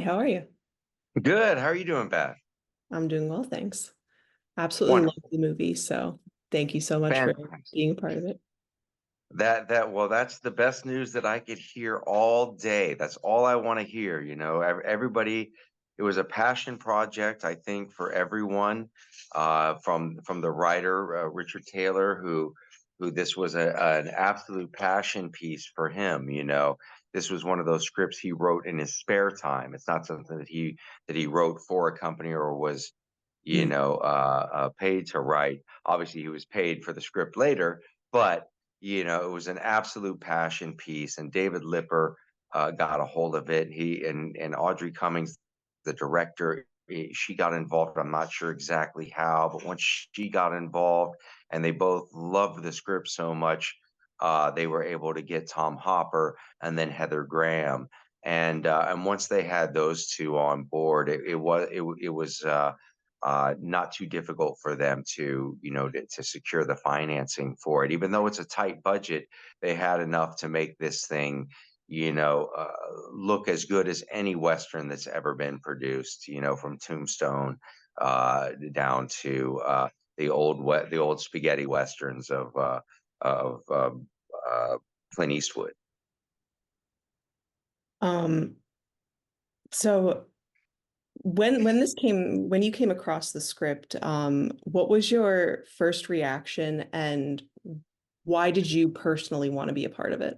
how are you? Good. How are you doing, Beth? I'm doing well, thanks. Absolutely love Wonderful. the movie, so thank you so much for Fantastic. being a part of it. That's the best news that I could hear all day. That's all I want to hear. Everybody, it was a passion project, I think, for everyone, from the writer, Richard Taylor, who this was an absolute passion piece for him. This was one of those scripts he wrote in his spare time. It's not something that he wrote for a company or was, Mm. paid to write. Obviously, he was paid for the script later, but it was an absolute passion piece. And David Lipper got a hold of it. He and Audrey Cummings, the director, she got involved. I'm not sure exactly how, but once she got involved, and they both loved the script so much, they were able to get Tom Hopper and then Heather Graham. And once they had those two on board, it was not too difficult for them to secure the financing for it. Even though it's a tight budget, they had enough to make this thing, look as good as any Western that's ever been produced, from Tombstone down to the old spaghetti Westerns of Clint Eastwood. Um, so when you came across the script, what was your first reaction and why did you personally want to be a part of it?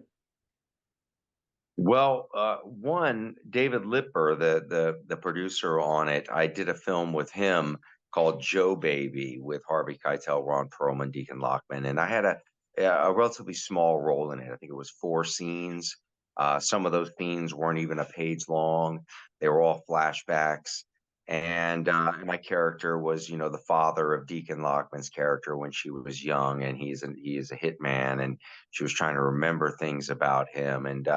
Well, one, David Lipper, the producer on it, I did a film with him called Joe Baby with Harvey Keitel, Ron Perlman, Deacon Lockman, and I had a relatively small role in it. I think it was four scenes. Some of those scenes weren't even a page long; they were all flashbacks. And my character was, the father of Deacon Lockman's character when she was young, and he is a hitman, and she was trying to remember things about him, and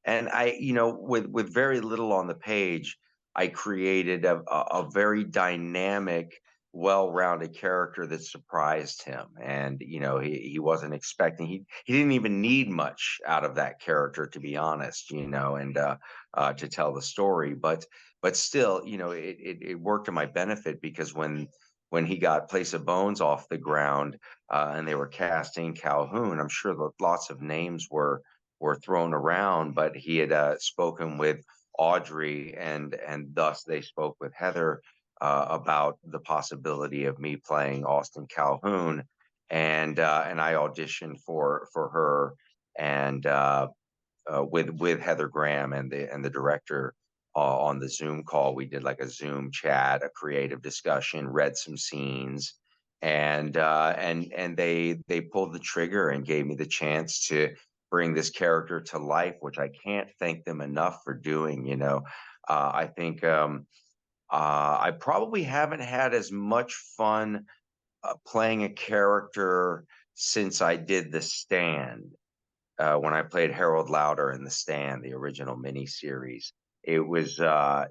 I, with very little on the page, I created a very dynamic, well-rounded character that surprised him. And he wasn't expecting, he didn't even need much out of that character, to be honest, and to tell the story. But still, it worked to my benefit, because when he got Place of Bones off the ground, and they were casting Calhoun, I'm sure that lots of names were thrown around, but he had spoken with Audrey, and thus they spoke with Heather about the possibility of me playing Austin Calhoun, and I auditioned for her, and with Heather Graham and the director. On the Zoom call, we did like a Zoom chat, a creative discussion, read some scenes, and they pulled the trigger and gave me the chance to bring this character to life, which I can't thank them enough for doing. I think I probably haven't had as much fun playing a character since I did The Stand, when I played Harold Lauder in The Stand, the original miniseries. It was, I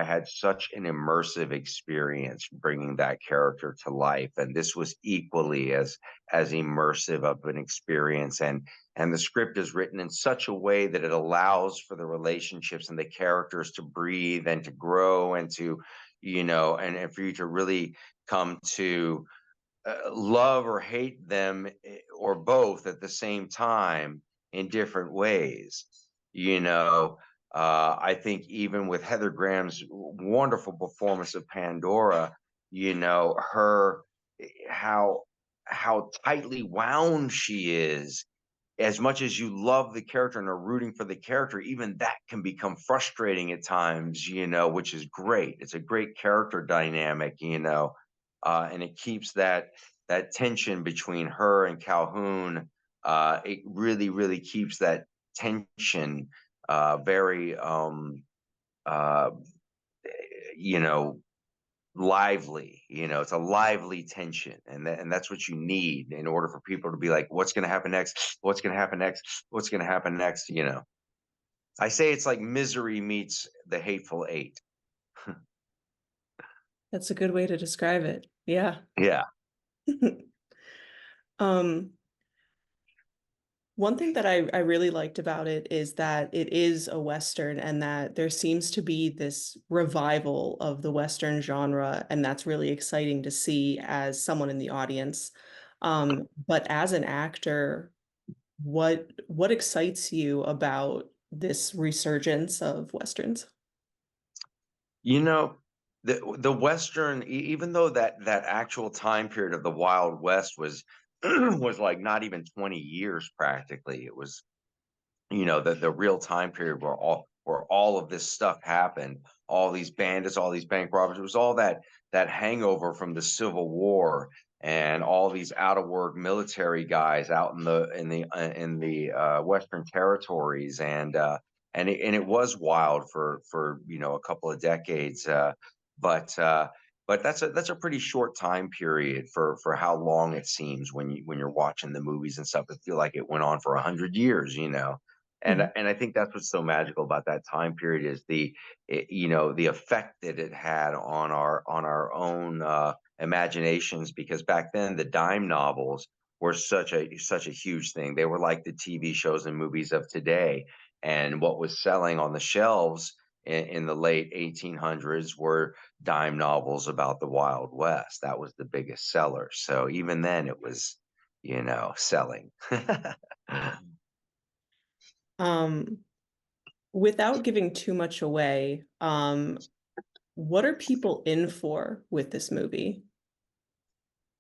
had such an immersive experience bringing that character to life, and this was equally as immersive of an experience. And the script is written in such a way that it allows for the relationships and the characters to breathe and to grow and to, and for you to really come to love or hate them, or both at the same time in different ways. I think even with Heather Graham's wonderful performance of Pandora, her, how how tightly wound she is. As much as you love the character and are rooting for the character, even that can become frustrating at times, which is great. It's a great character dynamic, and it keeps that tension between her and Calhoun. It really, really keeps that tension very, uh, you know, lively. It's a lively tension, and that's what you need in order for people to be like, "What's going to happen next? What's going to happen next? What's going to happen next?" I say it's like Misery meets The Hateful Eight. That's a good way to describe it. Yeah. Yeah. Um, One thing that I really liked about it is that it is a Western and that there seems to be this revival of the Western genre, and that's really exciting to see as someone in the audience. But as an actor, what excites you about this resurgence of Westerns? You know, the Western, even though that actual time period of the Wild West was was like not even 20 years practically. It was, the real time period where all of this stuff happened, all these bandits, all these bank robbers. It was all that hangover from the Civil War and all these out of work military guys out in the Western territories, and it was wild for a couple of decades, but. But that's a pretty short time period for how long it seems when you're watching the movies and stuff. It feel like it went on for 100 years. Mhm. And I think that's what's so magical about that time period is the effect that it had on our own imaginations, because back then the dime novels were such a huge thing. They were like the TV shows and movies of today, and what was selling on the shelves in the late 1800s were dime novels about the Wild West. That was the biggest seller. So even then it was, selling. Um, Without giving too much away, what are people in for with this movie?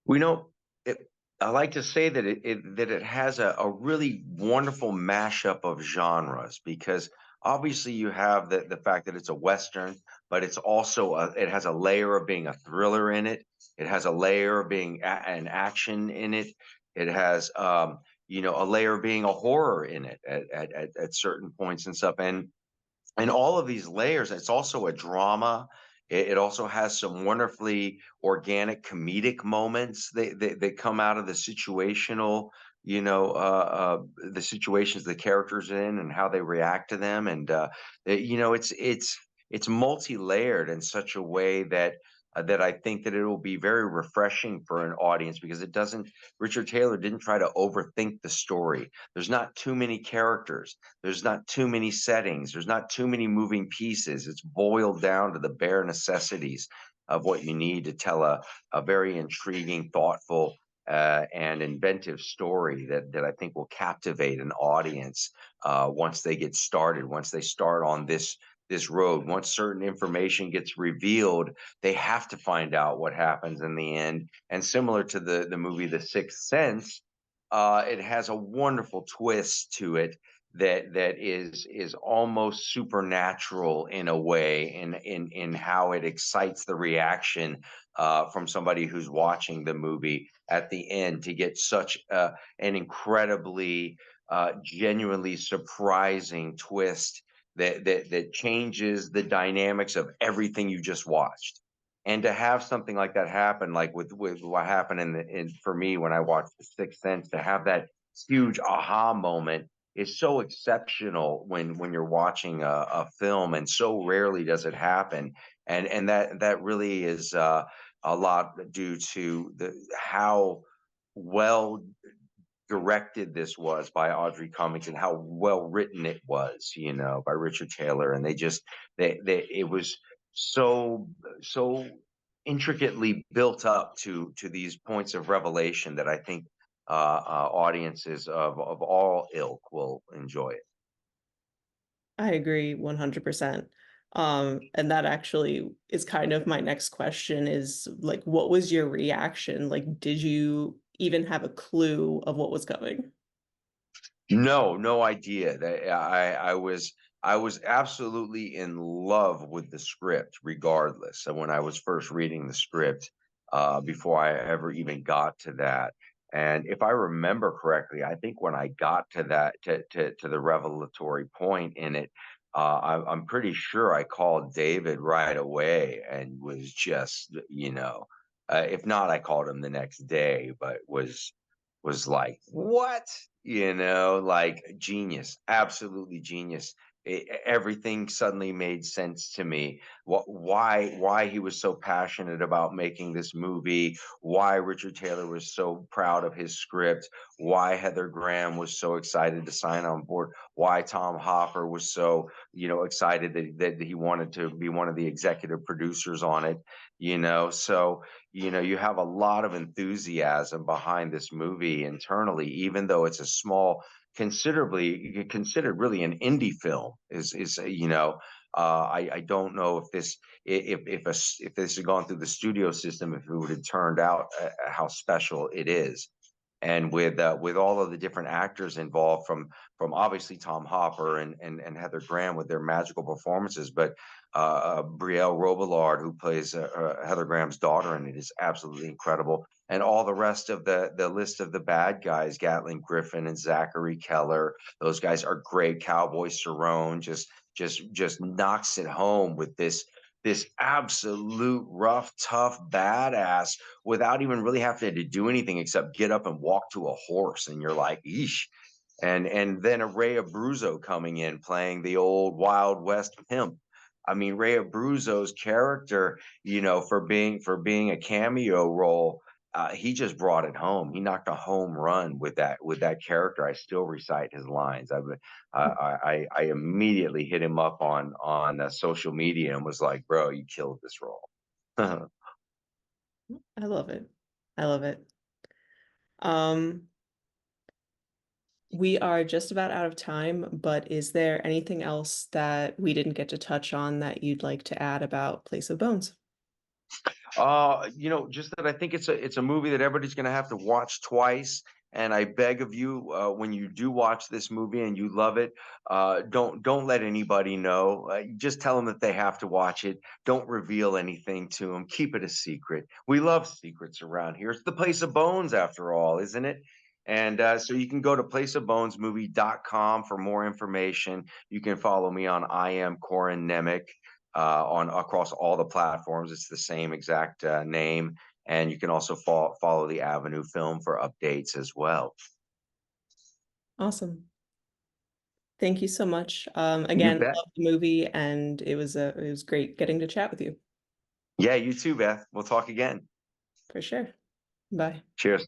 We know it. I like to say that it has a really wonderful mashup of genres, because obviously you have the fact that it's a Western, but it has a layer of being a thriller in it. It has a layer of being an action in it. It has a layer of being a horror in it at certain points and stuff. And all of these layers, it's also a drama. It also has some wonderfully organic comedic moments that come out of the situations the characters in and how they react to them. And it's multi-layered in such a way that I think that it will be very refreshing for an audience, because it doesn't Richard Taylor didn't try to overthink the story. There's not too many characters. There's not too many settings. There's not too many moving pieces. It's boiled down to the bare necessities of what you need to tell a very intriguing, thoughtful, and inventive story that I think will captivate an audience once they get started, once they start on this road. Once certain information gets revealed, they have to find out what happens in the end. And similar to the movie The Sixth Sense, it has a wonderful twist to it that is almost supernatural in a way, in how it excites the reaction from somebody who's watching the movie at the end, to get such an incredibly genuinely surprising twist that changes the dynamics of everything you just watched. And to have something like that happen, like with what happened in for me when I watched The Sixth Sense, to have that huge aha moment is so exceptional when you're watching a film, and so rarely does it happen. And that really is a lot due to the how well directed this was by Audrey Cummings, and how well written it was, by Richard Taylor. And they it was so intricately built up to these points of revelation that I think audiences of all ilk will enjoy it. I agree 100%. And that actually is kind of my next question is like, what was your reaction? Like, did you even have a clue of what was coming? No, no idea. I was absolutely in love with the script, regardless. And when I was first reading the script, before I ever even got to that, and if I remember correctly, I think when I got to that to the revelatory point in it, I'm pretty sure I called David right away and was just, if not, I called him the next day, but was like, "What?" Like, genius, absolutely genius. everything suddenly made sense to me. Why he was so passionate about making this movie, why Richard Taylor was so proud of his script, why Heather Graham was so excited to sign on board, why Tom Hopper was so, excited that he wanted to be one of the executive producers on it, So, you have a lot of enthusiasm behind this movie internally, even though it's a small, considered really an indie film. I don't know if if this had gone through the studio system, if it would have turned out how special it is. And with all of the different actors involved, from obviously Tom Hopper and Heather Graham with their magical performances, but Brielle Robillard, who plays Heather Graham's daughter, and it is absolutely incredible. And all the rest of the list of the bad guys, Gatlin Griffin and Zachary Keller, those guys are great. Cowboy Cerrone just knocks it home with this absolute rough, tough badass without even really having to do anything except get up and walk to a horse. And you're like, eesh. And then a Ray Abruzzo coming in playing the old Wild West pimp. I mean, Ray Abruzzo's character, for being a cameo role, he just brought it home. He knocked a home run with that character. I still recite his lines. I immediately hit him up on social media and was like, "Bro, you killed this role." I love it. I love it. Um, we are just about out of time, but is there anything else that we didn't get to touch on that you'd like to add about Place of Bones? Just that I think it's a movie that everybody's gonna have to watch twice. And I beg of you, when you do watch this movie and you love it, don't let anybody know. Just tell them that they have to watch it. Don't reveal anything to them. Keep it a secret. We love secrets around here. It's the Place of Bones, after all, isn't it? And so you can go to placeofbonesmovie.com for more information. You can follow me on I am Corin Nemec on across all the platforms. It's the same exact name, and you can also follow the Avenue Film for updates as well. Awesome. Thank you so much. You Again, bet. love the movie, and it was great getting to chat with you Yeah, you too, Beth. We'll talk again. for sure. Bye. Cheers.